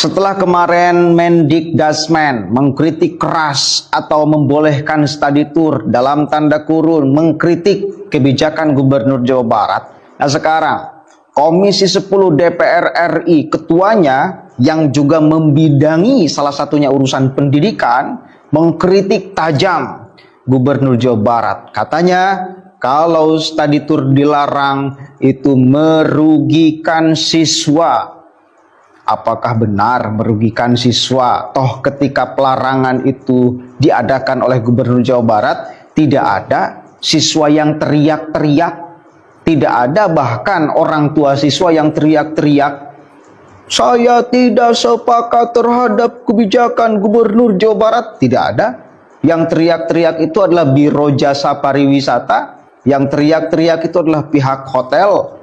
Setelah kemarin Mendikdasmen mengkritik keras atau membolehkan study tour dalam tanda kurung mengkritik kebijakan Gubernur Jawa Barat, nah sekarang Komisi 10 DPR RI ketuanya yang juga membidangi salah satunya urusan pendidikan mengkritik tajam Gubernur Jawa Barat. Katanya kalau study tour dilarang itu merugikan siswa. Apakah benar merugikan siswa? Toh ketika pelarangan itu diadakan oleh Gubernur Jawa Barat, tidak ada siswa yang teriak-teriak, tidak ada bahkan orang tua siswa yang teriak-teriak, "Saya tidak sepakat terhadap kebijakan Gubernur Jawa Barat." Tidak ada. Yang teriak-teriak itu adalah Biro Jasa Pariwisata, yang teriak-teriak itu adalah pihak hotel.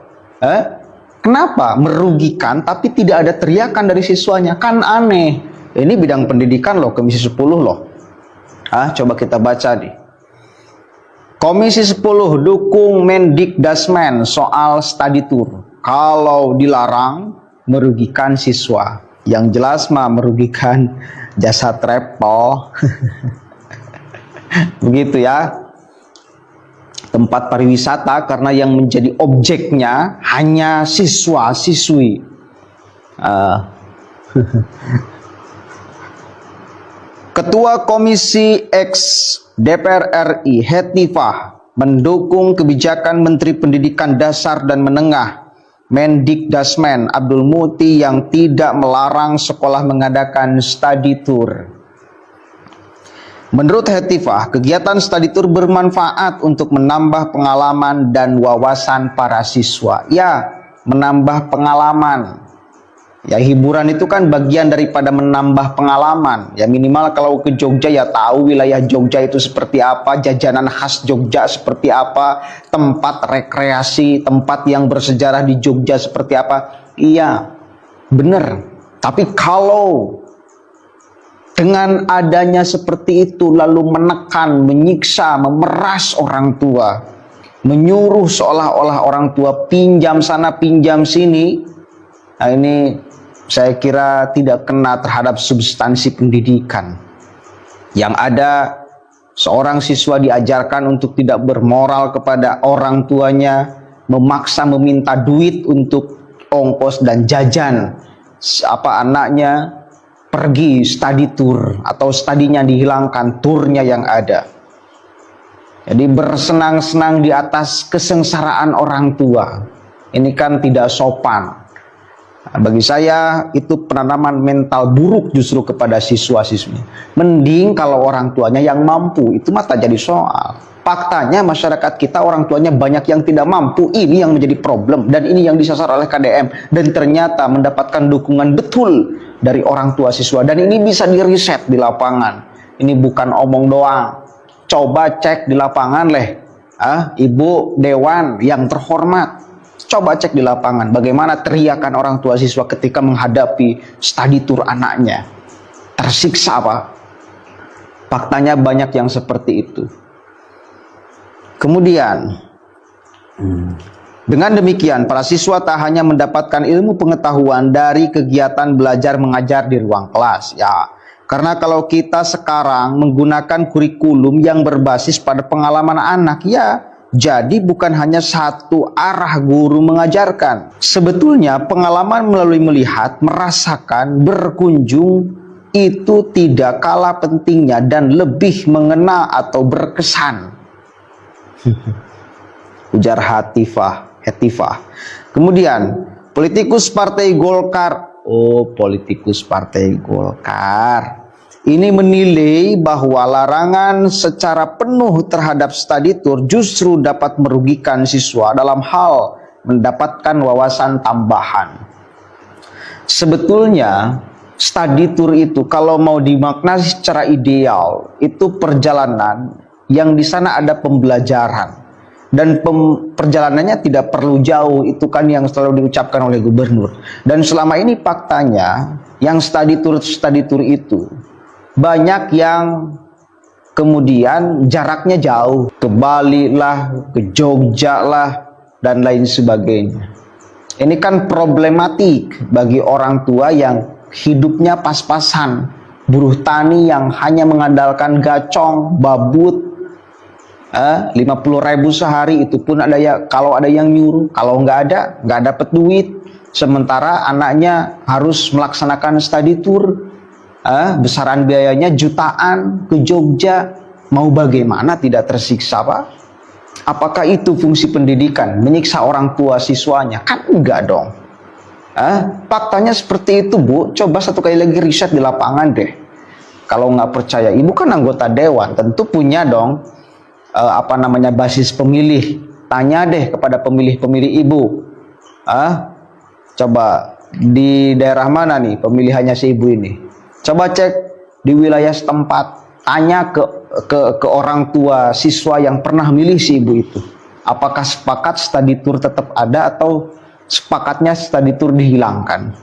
Kenapa merugikan tapi tidak ada teriakan dari siswanya? Kan aneh. Ini bidang pendidikan loh, Komisi 10 loh. Coba kita baca nih. Komisi 10 dukung Mendikdasmen soal study tour. Kalau dilarang merugikan siswa. Yang jelas mah merugikan jasa travel. Begitu ya. Tempat pariwisata karena yang menjadi objeknya hanya siswa-siswi. Ketua Komisi X DPR RI Hetifah mendukung kebijakan Menteri Pendidikan Dasar dan Menengah Mendikdasmen Abdul Muti yang tidak melarang sekolah mengadakan study tour. Menurut Hetifah, kegiatan study tour bermanfaat untuk menambah pengalaman dan wawasan para siswa. Ya, menambah pengalaman. Ya, hiburan itu kan bagian daripada menambah pengalaman. Ya, minimal kalau ke Jogja ya tahu wilayah Jogja itu seperti apa, jajanan khas Jogja seperti apa, tempat rekreasi, tempat yang bersejarah di Jogja seperti apa. Iya, benar. Tapi kalau dengan adanya seperti itu lalu menekan, menyiksa, memeras orang tua, menyuruh seolah-olah orang tua pinjam sana pinjam sini, nah ini saya kira tidak kena terhadap substansi pendidikan. Yang ada seorang siswa diajarkan untuk tidak bermoral kepada orang tuanya, memaksa meminta duit untuk ongkos dan jajan anaknya pergi study tour, atau studinya dihilangkan, turnya yang ada. Jadi bersenang-senang di atas kesengsaraan orang tua. Ini kan tidak sopan. Bagi saya itu penanaman mental buruk justru kepada siswa-siswi. Mending kalau orang tuanya yang mampu, itu mah tak jadi soal. Faktanya masyarakat kita orang tuanya banyak yang tidak mampu. Ini yang menjadi problem dan ini yang disasar oleh KDM, dan ternyata mendapatkan dukungan betul dari orang tua siswa, dan ini bisa diriset di lapangan. Ini bukan omong doang. Coba cek di lapangan Ibu Dewan yang terhormat. Coba cek di lapangan bagaimana teriakan orang tua siswa ketika menghadapi study tour anaknya. Tersiksa, Pak. Faktanya banyak yang seperti itu. Kemudian, dengan demikian para siswa tak hanya mendapatkan ilmu pengetahuan dari kegiatan belajar mengajar di ruang kelas. Ya, karena kalau kita sekarang menggunakan kurikulum yang berbasis pada pengalaman anak, ya jadi bukan hanya satu arah guru mengajarkan. Sebetulnya pengalaman melalui melihat, merasakan, berkunjung itu tidak kalah pentingnya dan lebih mengena atau berkesan. Ujar Hetifah. Kemudian politikus Partai Golkar, politikus Partai Golkar ini menilai bahwa larangan secara penuh terhadap study tour justru dapat merugikan siswa dalam hal mendapatkan wawasan tambahan. Sebetulnya study tour itu kalau mau dimaknai secara ideal itu perjalanan yang di sana ada pembelajaran, dan perjalanannya tidak perlu jauh. Itu kan yang selalu diucapkan oleh gubernur. Dan selama ini faktanya yang study tour itu banyak yang kemudian jaraknya jauh, ke Bali lah, ke Jogja lah, dan lain sebagainya. Ini kan problematik bagi orang tua yang hidupnya pas-pasan, buruh tani yang hanya mengandalkan gacong, babut, 50.000 sehari, itu pun ada ya kalau ada yang nyuruh, kalau nggak dapat duit. Sementara anaknya harus melaksanakan study tour, besaran biayanya jutaan ke Jogja. Mau bagaimana tidak tersiksa, Pak? Apakah itu fungsi pendidikan, menyiksa orang tua siswanya? Kan enggak dong. Faktanya seperti itu, Bu. Coba satu kali lagi riset di lapangan deh. Kalau nggak percaya, Ibu kan anggota dewan, tentu punya dong basis pemilih. Tanya deh kepada pemilih-pemilih Ibu. Coba di daerah mana nih pemilihannya si Ibu ini? Coba cek di wilayah setempat. Tanya ke orang tua siswa yang pernah milih si Ibu itu. Apakah sepakat study tour tetap ada atau sepakatnya study tour dihilangkan?